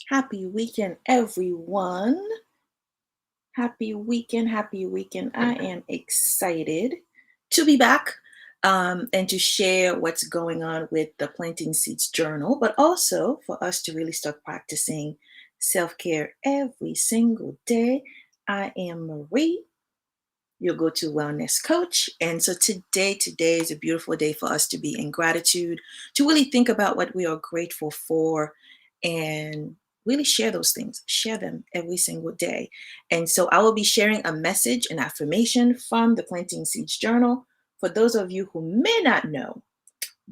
Happy weekend, everyone. Happy weekend, happy weekend. I am excited to be back and to share what's going on with the Planting Seeds Journal, but also for us to really start practicing self care every single day. I am Marie, your go to wellness coach. And so today is a beautiful day for us to be in gratitude, to really think about what we are grateful for and really share those things, share them every single day. And so I will be sharing a message, an affirmation from the Planting Seeds Journal. For those of you who may not know,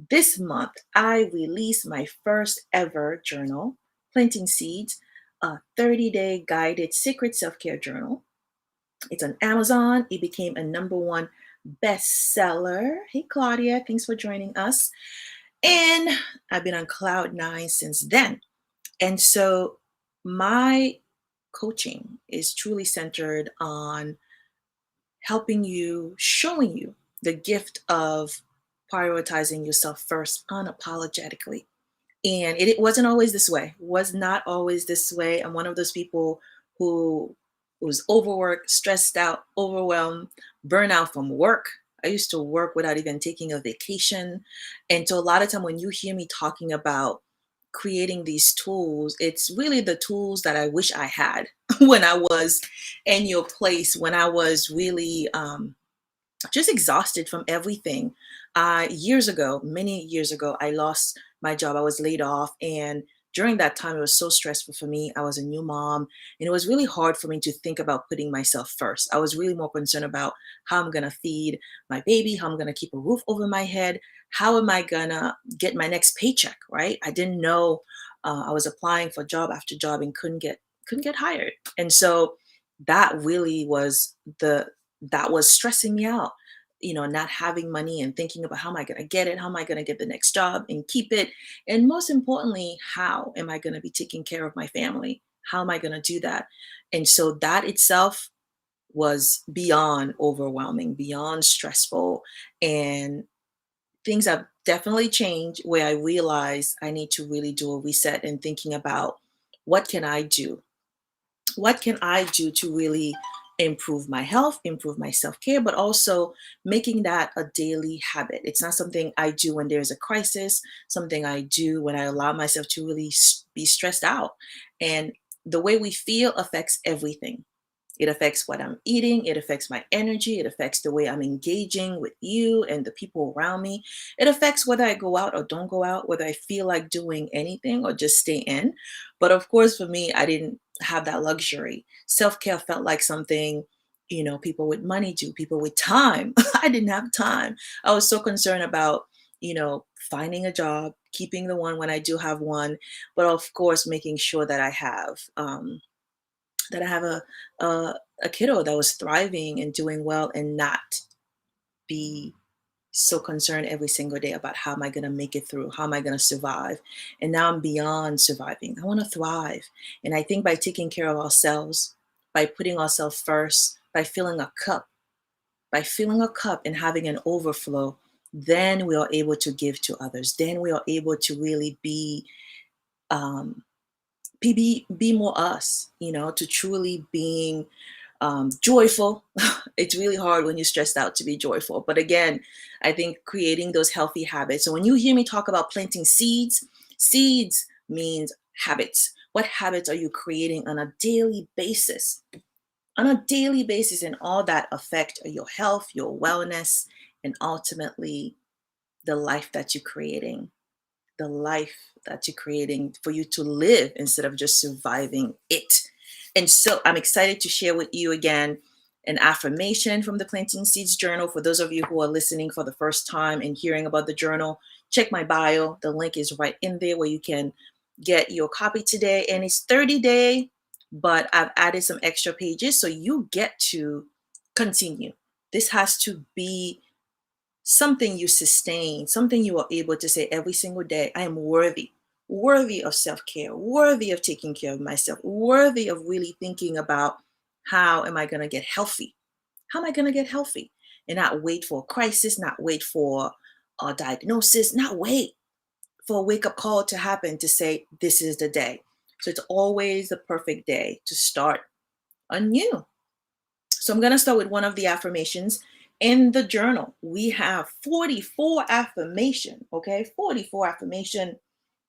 this month I released my first ever journal, Planting Seeds, a 30-day guided secret self care journal. It's on Amazon. It became a number one bestseller. Hey, Claudia, thanks for joining us. And I've been on cloud nine since then. And so my coaching is truly centered on helping you, showing you the gift of prioritizing yourself first unapologetically. And it wasn't always this way, was not always this way. I'm one of those people who was overworked, stressed out, overwhelmed, burnout from work. I used to work without even taking a vacation. And so a lot of time when you hear me talking about creating these tools, it's really the tools that I wish I had when I was in your place, when I was really just exhausted from everything. Years ago, many years ago, I lost my job. I was laid off. And during that time, it was so stressful for me. I was a new mom, and it was really hard for me to think about putting myself first. I was really more concerned about how I'm going to feed my baby, how I'm going to keep a roof over my head, how am I going to get my next paycheck, right? I didn't know. I was applying for job after job and couldn't get hired. And so that really was that was stressing me out, not having money and thinking about how am I going to get it? How am I going to get the next job and keep it? And most importantly, how am I going to be taking care of my family? How am I going to do that? And so that itself was beyond overwhelming, beyond stressful. And things have definitely changed where I realize I need to really do a reset and thinking about what can I do? What can I do to really improve my health, improve my self care, but also making that a daily habit? It's not something I do when there's a crisis, something I do when I allow myself to really be stressed out. And the way we feel affects everything. It affects what I'm eating. It affects my energy. It affects the way I'm engaging with you and the people around me. It affects whether I go out or don't go out, whether I feel like doing anything or just stay in. But of course, for me, I didn't have that luxury. Self care felt like something, people with money do, people with time. I didn't have time. I was so concerned about, finding a job, keeping the one when I do have one, but of course, making sure that I have a kiddo that was thriving and doing well and not be so concerned every single day about how am I going to make it through? How am I going to survive? And now I'm beyond surviving. I want to thrive. And I think by taking care of ourselves, by putting ourselves first, by filling a cup and having an overflow, then we are able to give to others. Then we are able to really um, be more us, to truly being joyful. It's really hard when you're stressed out to be joyful. But again, I think creating those healthy habits. So when you hear me talk about planting seeds, seeds means habits. What habits are you creating on a daily basis? On a daily basis, and all that affect your health, your wellness, and ultimately the life that you're creating. The life that you're creating for you to live instead of just surviving it. And so I'm excited to share with you again an affirmation from the Planting Seeds Journal. For those of you who are listening for the first time and hearing about the journal, check my bio. The link is right in there where you can get your copy today. And it's 30-day, but I've added some extra pages so you get to continue. This has to be something you sustain, something you are able to say every single day, I am worthy of self-care, worthy of taking care of myself, worthy of really thinking about how am I going to get healthy? How am I going to get healthy? And not wait for a crisis, not wait for a diagnosis, not wait for a wake-up call to happen to say, this is the day. So it's always the perfect day to start anew. So I'm going to start with one of the affirmations in the journal. We have 44 affirmation, okay? 44 affirmation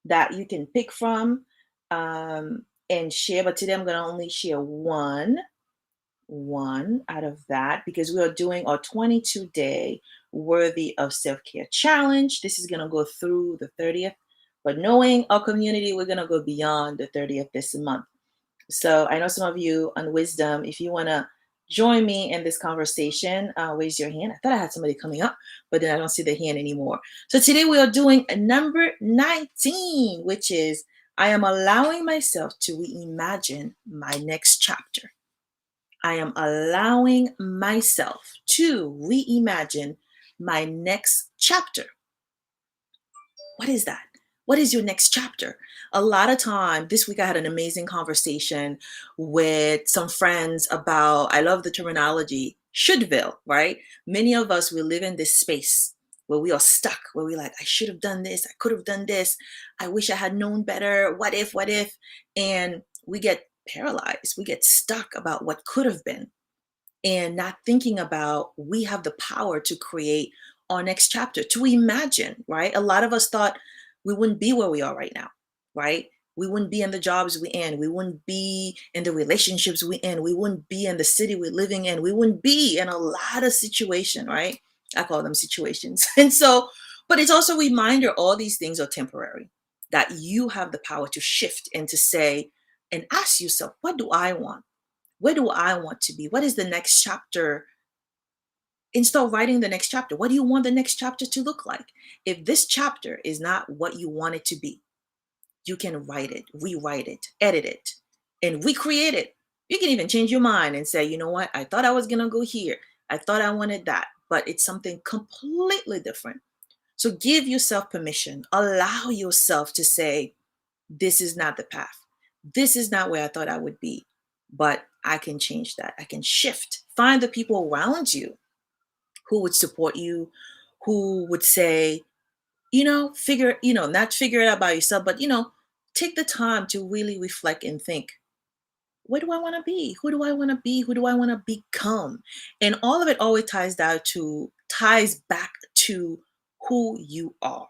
that you can pick from and share. But today I'm going to only share one out of that because we are doing our 22-day worthy of self-care challenge. This is going to go through the 30th, but knowing our community, we're going to go beyond the 30th this month. So I know some of you on Wisdom, if you want to join me in this conversation, raise your hand. I thought I had somebody coming up, but then I don't see the hand anymore. So today we are doing number 19, which is I am allowing myself to reimagine my next chapter. I am allowing myself to reimagine my next chapter. What is that? What is your next chapter? A lot of time, this week I had an amazing conversation with some friends about, I love the terminology, shouldville, right? Many of us, we live in this space where we are stuck, where we're like, I should have done this, I could have done this, I wish I had known better, what if? And we get paralyzed, we get stuck about what could have been and not thinking about we have the power to create our next chapter, to imagine, right? A lot of us thought we wouldn't be where we are right now, right? We wouldn't be in the jobs we in. We wouldn't be in the relationships we in. We wouldn't be in the city we're living in. We wouldn't be in a lot of situation, right? I call them situations. And so, but it's also a reminder all these things are temporary, that you have the power to shift and to say and ask yourself, what do I want? Where do I want to be? What is the next chapter? And start writing the next chapter. What do you want the next chapter to look like? If this chapter is not what you want it to be, you can write it, rewrite it, edit it, and recreate it. You can even change your mind and say, you know what? I thought I was going to go here. I thought I wanted that, but it's something completely different. So give yourself permission. Allow yourself to say, this is not the path. This is not where I thought I would be, but I can change that. I can shift. Find the people around you who would support you, who would say, not figure it out by yourself, but, take the time to really reflect and think, where do I want to be? Who do I want to be? Who do I want to become? And all of it always ties back to who you are.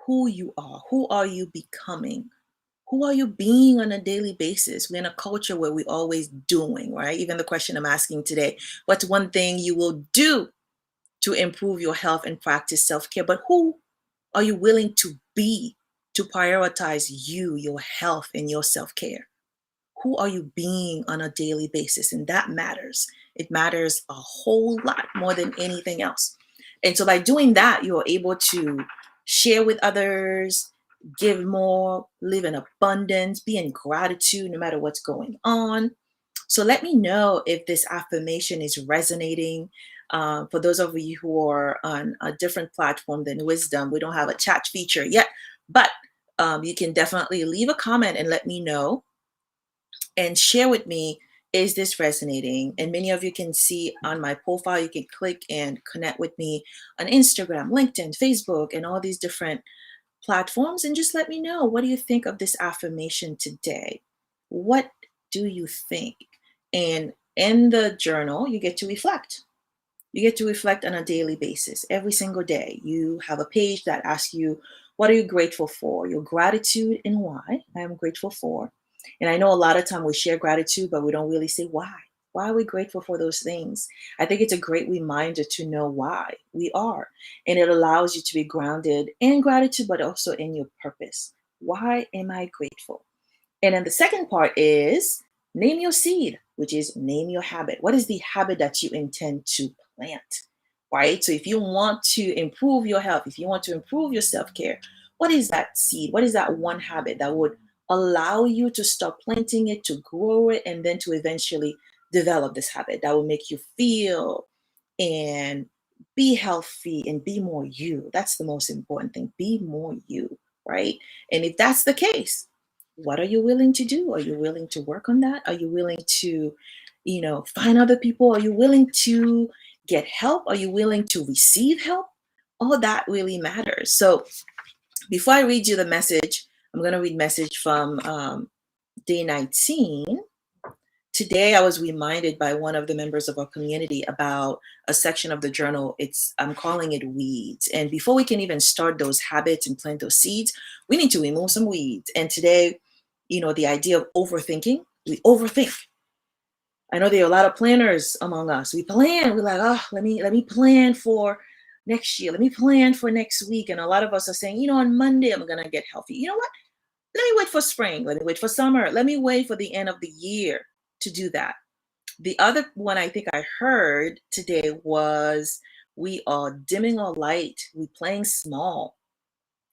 Who you are. Who are you becoming? Who are you being on a daily basis? We're in a culture where we're always doing, right? Even the question I'm asking today, what's one thing you will do to improve your health and practice self-care? But who are you willing to be to prioritize you, your health, and your self-care? Who are you being on a daily basis? And that matters. It matters a whole lot more than anything else. And so by doing that, you're able to share with others, give more, live in abundance, be in gratitude no matter what's going on. So let me know if this affirmation is resonating. For those of you who are on a different platform than Wisdom, we don't have a chat feature yet, but you can definitely leave a comment and let me know and share with me, is this resonating? And many of you can see on my profile, you can click and connect with me on Instagram, LinkedIn, Facebook, and all these different platforms. And just let me know, what do you think of this affirmation today? What do you think? And in the journal, you get to reflect. You get to reflect on a daily basis. Every single day, you have a page that asks you, what are you grateful for? Your gratitude and why. I am grateful for. And I know a lot of time we share gratitude, but we don't really say why. Why are we grateful for those things? I think it's a great reminder to know why we are. And it allows you to be grounded in gratitude, but also in your purpose. Why am I grateful? And then the second part is name your seed, which is name your habit. What is the habit that you intend to plant? Right? So if you want to improve your health, if you want to improve your self-care, what is that seed? What is that one habit that would allow you to start planting it, to grow it, and then to eventually develop this habit that will make you feel and be healthy and be more you? That's the most important thing. Be more you, right? And if that's the case, what are you willing to do? Are you willing to work on that? Are you willing to, find other people? Are you willing to get help? Are you willing to receive help? All that really matters. So before I read you the message, I'm going to read message from day 19. Today, I was reminded by one of the members of our community about a section of the journal. I'm calling it weeds. And before we can even start those habits and plant those seeds, we need to remove some weeds. And today, the idea of overthinking, we overthink. I know there are a lot of planners among us. We plan. We're like, oh, let me plan for next year. Let me plan for next week. And a lot of us are saying, on Monday I'm gonna get healthy. You know what? Let me wait for spring. Let me wait for summer. Let me wait for the end of the year to do that. The other one I think I heard today was we are dimming our light. We playing small.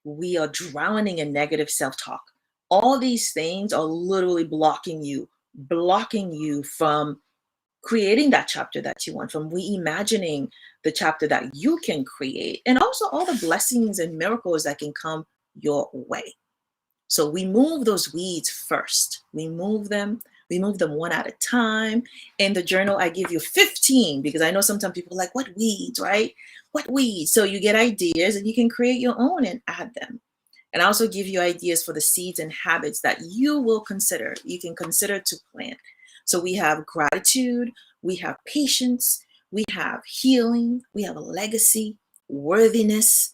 We are drowning in negative self-talk. All these things are literally blocking you from creating that chapter that you want, from reimagining the chapter that you can create, and also all the blessings and miracles that can come your way. So we move those weeds first. We move them one at a time. In the journal, I give you 15 because I know sometimes people are like, what weeds, right? What weeds? So you get ideas and you can create your own and add them. And I also give you ideas for the seeds and habits that you will consider. You can consider to plant. So we have gratitude, we have patience, we have healing, we have a legacy, worthiness.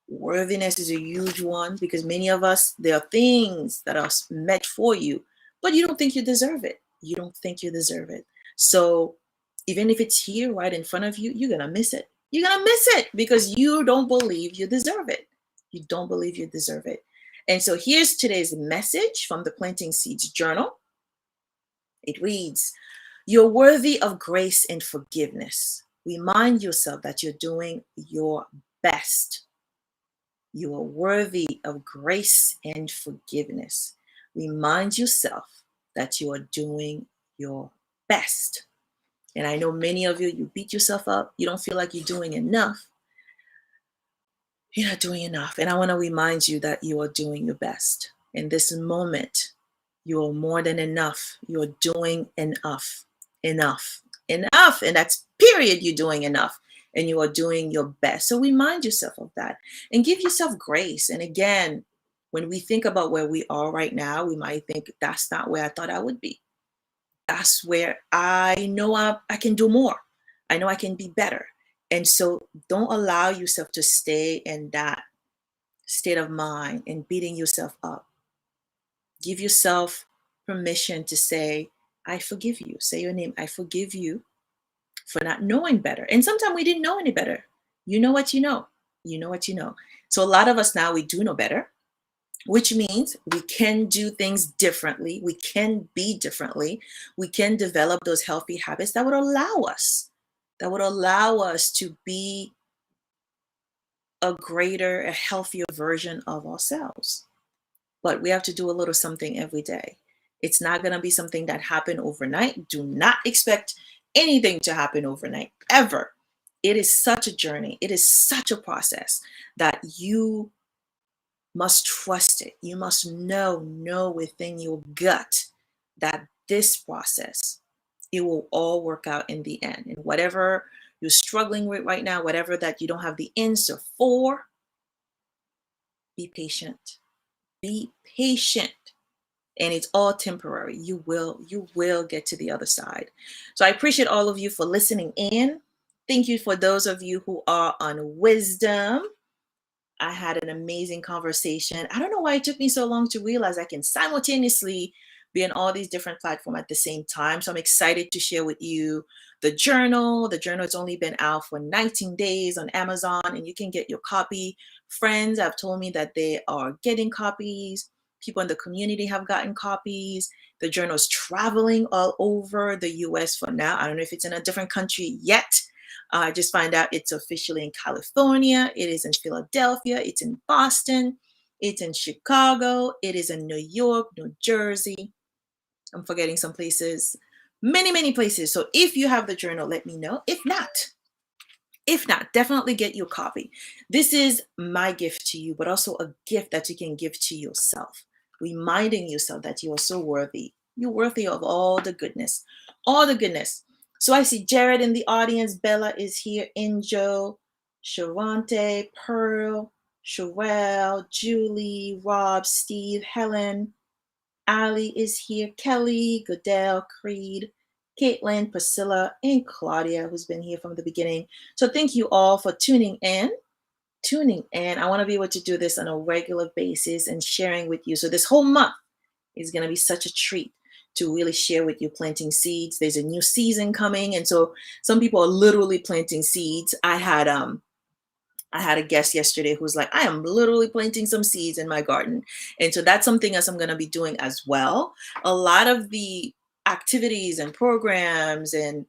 Worthiness is a huge one because many of us, there are things that are meant for you, but you don't think you deserve it. You don't think you deserve it. So even if it's here right in front of you, you're going to miss it. You're going to miss it because you don't believe you deserve it. You don't believe you deserve it. And so here's today's message from the Planting Seeds Journal. It reads, you're worthy of grace and forgiveness. Remind yourself that you're doing your best. You are worthy of grace and forgiveness. Remind yourself that you are doing your best. And I know many of you, you beat yourself up. You don't feel like you're doing enough. You're not doing enough. And I want to remind you that you are doing your best. In this moment, you are more than enough. You are doing enough. And that's period. You're doing enough. And you are doing your best. So remind yourself of that and give yourself grace. And again, when we think about where we are right now, we might think that's not where I thought I would be. That's where I know I can do more. I know I can be better. And so don't allow yourself to stay in that state of mind and beating yourself up. Give yourself permission to say, I forgive you. Say your name. I forgive you for not knowing better. And sometimes we didn't know any better. You know what you know. You know what you know. So a lot of us now, we do know better, which means we can do things differently. We can be differently. We can develop those healthy habits that would allow us to be a greater, a healthier version of ourselves. But we have to do a little something every day. It's not going to be something that happened overnight. Do not expect anything to happen overnight, ever. It is such a journey. It is such a process that you must trust it. You must know within your gut that this process, it will all work out in the end. And whatever you're struggling with right now, whatever that you don't have the answer for, be patient. Be patient. And it's all temporary. You will get to the other side. So I appreciate all of you for listening in. Thank you for those of you who are on Wisdom. I had an amazing conversation. I don't know why it took me so long to realize I can simultaneously be on all these different platforms at the same time. So I'm excited to share with you the journal. The journal has only been out for 19 days on Amazon, and you can get your copy. Friends have told me that they are getting copies. People in the community have gotten copies. The journal is traveling all over the US for now. I don't know if it's in a different country yet. I just find out it's officially in California. It is in Philadelphia. It's in Boston. It's in Chicago. It is in New York, New Jersey. I'm forgetting some places. Many, many places. So if you have the journal, let me know. If not, definitely get your copy. This is my gift to you, but also a gift that you can give to yourself, reminding yourself that you are so worthy. You're worthy of all the goodness, all the goodness. So I see Jared in the audience. Bella is here. Injo, Sharante, Pearl, Sherelle, Julie, Rob, Steve, Helen, Ali is here, Kelly, Goodell, Creed, Caitlin, Priscilla, and Claudia, who's been here from the beginning. So thank you all for tuning in. Tuning in. I want to be able to do this on a regular basis and sharing with you. So this whole month is going to be such a treat to really share with you planting seeds. There's a new season coming, and so some people are literally planting seeds. I had a guest yesterday who's like, I am literally planting some seeds in my garden. And so that's something else I'm going to be doing as well. A lot of the activities and programs and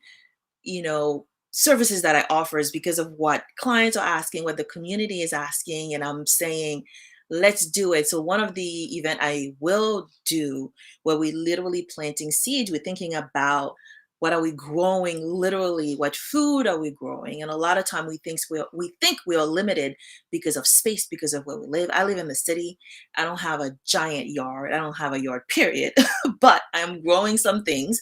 services that I offer is because of what clients are asking, what the community is asking, and I'm saying, let's do it. So one of the event I will do where we literally planting seeds, we're thinking about what are we growing literally, what food are we growing? And a lot of time we think we are limited because of space, because of where we live. I live in the city. I don't have a giant yard. I don't have a yard, period. But I'm growing some things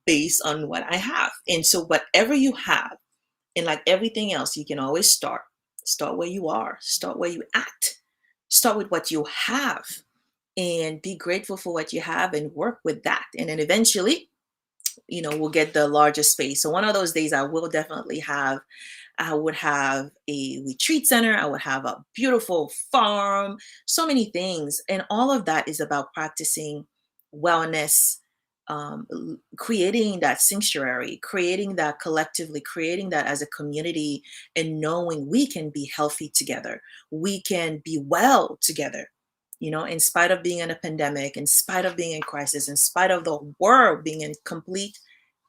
based on what I have. And so whatever you have, and like everything else, you can always start. Start where you are, start where you at, start with what you have, and be grateful for what you have and work with that. And then eventually, we'll get the larger space. So one of those days I would have a retreat center. I would have a beautiful farm, so many things. And all of that is about practicing wellness, creating that sanctuary, creating that collectively, creating that as a community, and knowing we can be healthy together. We can be well together. In spite of being in a pandemic, in spite of being in crisis, in spite of the world being in complete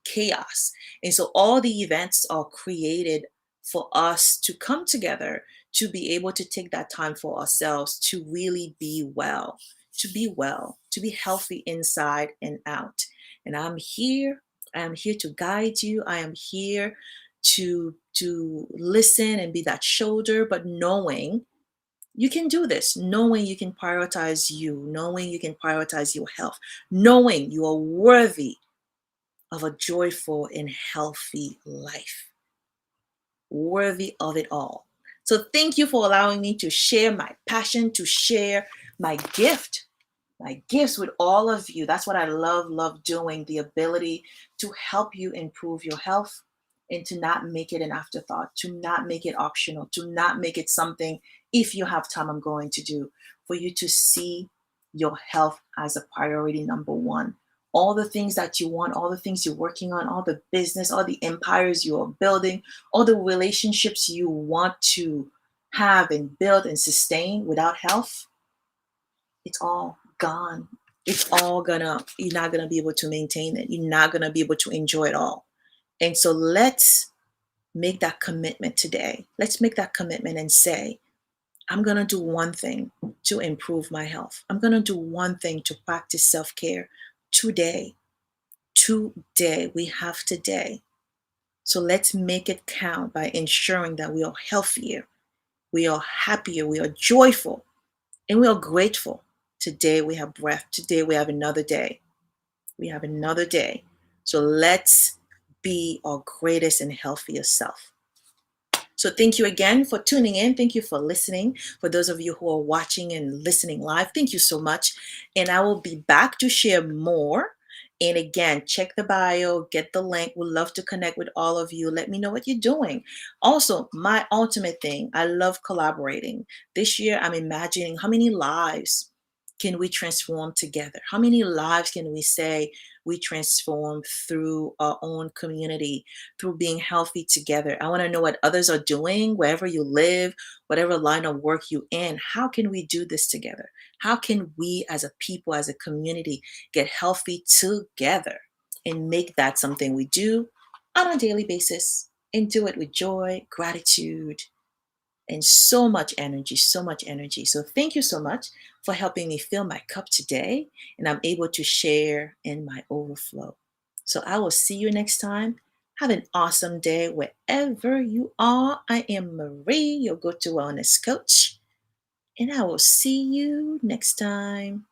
chaos. And so all the events are created for us to come together, to be able to take that time for ourselves, to really be well, to be healthy inside and out. And I am here to guide you. I am here to listen and be that shoulder, but knowing you can do this, knowing you can prioritize you, knowing you can prioritize your health, knowing you are worthy of a joyful and healthy life, worthy of it all. So thank you for allowing me to share my passion, to share my gifts with all of you. That's what I love doing, the ability to help you improve your health and to not make it an afterthought, to not make it optional, to not make it something, if you have time, I'm going to do, for you to see your health as a priority number one. All the things that you want, all the things you're working on, all the business, all the empires you are building, all the relationships you want to have and build and sustain without health, it's all gone. You're not gonna be able to maintain it. You're not gonna be able to enjoy it all. And so let's make that commitment today. Let's make that commitment and say, I'm gonna do one thing to improve my health. I'm gonna do one thing to practice self-care today. Today. We have today. So let's make it count by ensuring that we are healthier, we are happier, we are joyful, and we are grateful. Today we have breath. Today we have another day. We have another day. So let's be our greatest and healthiest self. So thank you again for tuning in. Thank you for listening. For those of you who are watching and listening live, thank you so much. And I will be back to share more. And again, check the bio, get the link. We'd love to connect with all of you. Let me know what you're doing. Also, my ultimate thing, I love collaborating. This year, I'm imagining how many lives can we transform together? How many lives can we say we transform through our own community, through being healthy together? I want to know what others are doing, wherever you live, whatever line of work you in. How can we do this together? How can we as a people, as a community, get healthy together and make that something we do on a daily basis and do it with joy, gratitude, and so much energy, so much energy. So thank you so much for helping me fill my cup today, and I'm able to share in my overflow. So I will see you next time. Have an awesome day wherever you are. I am Marie, your go-to wellness coach, and I will see you next time.